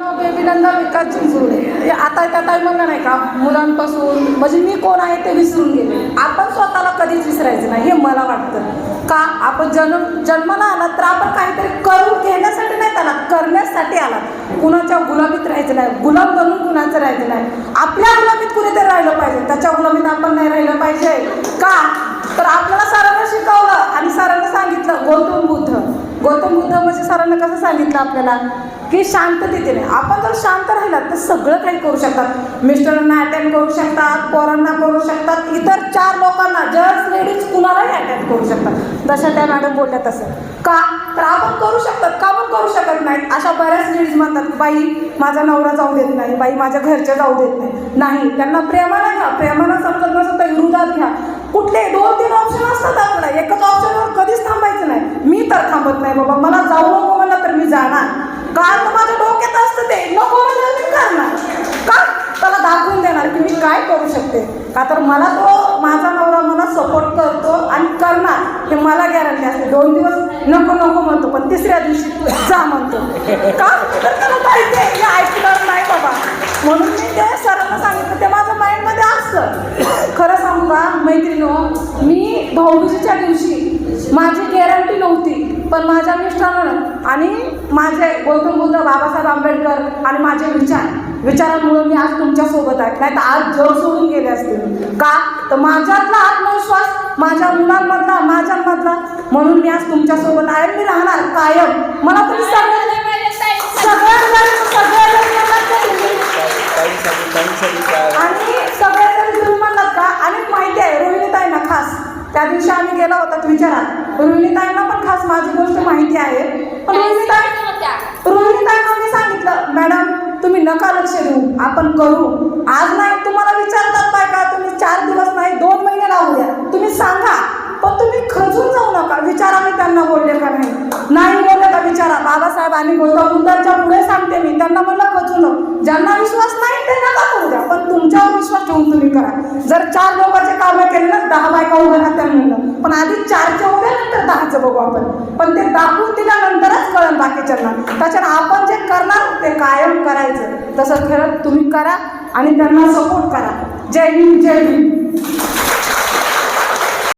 बेबीनंदा विकास चिंचोडे आता त्या टायमाला नाही का मुलांपासून म्हणजे मी कोण आहे ते विसरून गेले. आपण स्वतःला कधीच विसरायचं नाही हे मला वाटतं. का आपण जन्माला आला तर आपण काहीतरी करून घेण्यासाठी नाही आला, करण्यासाठी आला. कुणाच्या गुलामीत राहायचं नाही, गुलाम बनून कुणाचं राहायचं नाही. आपल्या गुलामीत कुणीतरी राहिलं पाहिजे, त्याच्या गुलामीत आपण नाही राहिलं पाहिजे. का तर आपल्याला सरांना शिकवलं आणि सरांना सांगितलं गौतम बुद्ध म्हणजे सरांना कसं सांगितलं आपल्याला की शांततेने आपण जर शांत राहिलात तर सगळं काही करू शकतात. मिस्टरांना अटॅक करू शकतात, पोरांना करू शकतात, इतर 4 लोकांना जज लेडीज कुणालाही अटॅक करू शकतात. जशा त्या मॅडम बोलल्या तसं. का तर आपण करू शकतात, का पण करू शकत नाहीत. अशा बऱ्याच लेडीज म्हणतात बाई माझा नवरा जाऊ देत नाही, बाई माझ्या घरचे जाऊ देत नाही. त्यांना प्रेमानं घ्या, प्रेमानं समजत नसतं तर विरोधात घ्या. कुठले 2-3 ऑप्शन असतात आपल्याला, एकच ऑप्शनवर कधीच थांबायचं नाही. मी तर थांबत नाही बाबा, मला जाऊ नको म्हणलं तर मी जाणार. कारण माझ्या डोक्यात असतं ते नको म्हणलं मी करणार. का त्याला दाखवून देणार की मी काय करू शकते. का तर मला तो माझा नवरा मला सपोर्ट करतो आणि करणार हे मला गॅरंटी असते. 2 दिवस नको म्हणतो पण तिसऱ्या दिवशी जा म्हणतो. का तर त्याला माहिती आहे हे ऐकणार नाही बाबा. म्हणून मी ते सरांना सांगितलं, ते माझं माइंडमध्ये असतं. खरं सांगू का मैत्रिणीनो, मी भाऊबीजेच्या दिवशी माझी गॅरंटी नव्हती, पण माझ्या मिस्टरांना आणि माझे गौतम बुद्ध, बाबासाहेब आंबेडकर आणि माझे विचारांमुळे मी आज तुमच्यासोबत आहे. नाही तर आज जग सोडून गेले असते. का तर माझ्यातला आत्मविश्वास माझ्या मुलांमधला, माझ्यामधला, म्हणून मी आज तुमच्यासोबत आहे. मी राहणार कायम. मला तुम्ही आणि सगळ्याजण तुम्ही म्हणलात का. आणि माहिती आहे रोहिणीताईंना खास त्या दिवशी आम्ही गेला होता विचारात, रोहिणीताईंना पण खास माझी गोष्ट माहिती आहे. पण रोहिणीताईंना मी सांगितलं मॅडम तुम्ही नका लक्ष देऊ, आपण करू. आज नाही तुम्हाला विचारतात बायका, तुम्ही 4 दिवस नाही 2 महिने लावू द्या, तुम्ही सांगा, पण तुम्ही खचून जाऊ नका. विचारा मी त्यांना बोलले का नाही बोलले का विचारा. बाबासाहेब आणि गौतम बुद्धांच्या पुढे सांगते मी, त्यांना म्हणलं खचून. ज्यांना विश्वास नाही ते नका करू द्या, पण तुमच्यावर विश्वास ठेवून तुम्ही करा. जर 4 लोकांचे कामं केले ना 10 बायका उभ्या राहत्या म्हणलं, पण आधी 4च्या उभ्या नंतर 10चं बघू आपण. पण ते दाखवून दिल्यानंतरच कळलं बाकीच्यांना. त्याच्यानं आपण जे करणार ते कायम करायचं. तसं खरं तुम्ही करा आणि त्यांना सपोर्ट करा. जय हिंद, जय हिंद.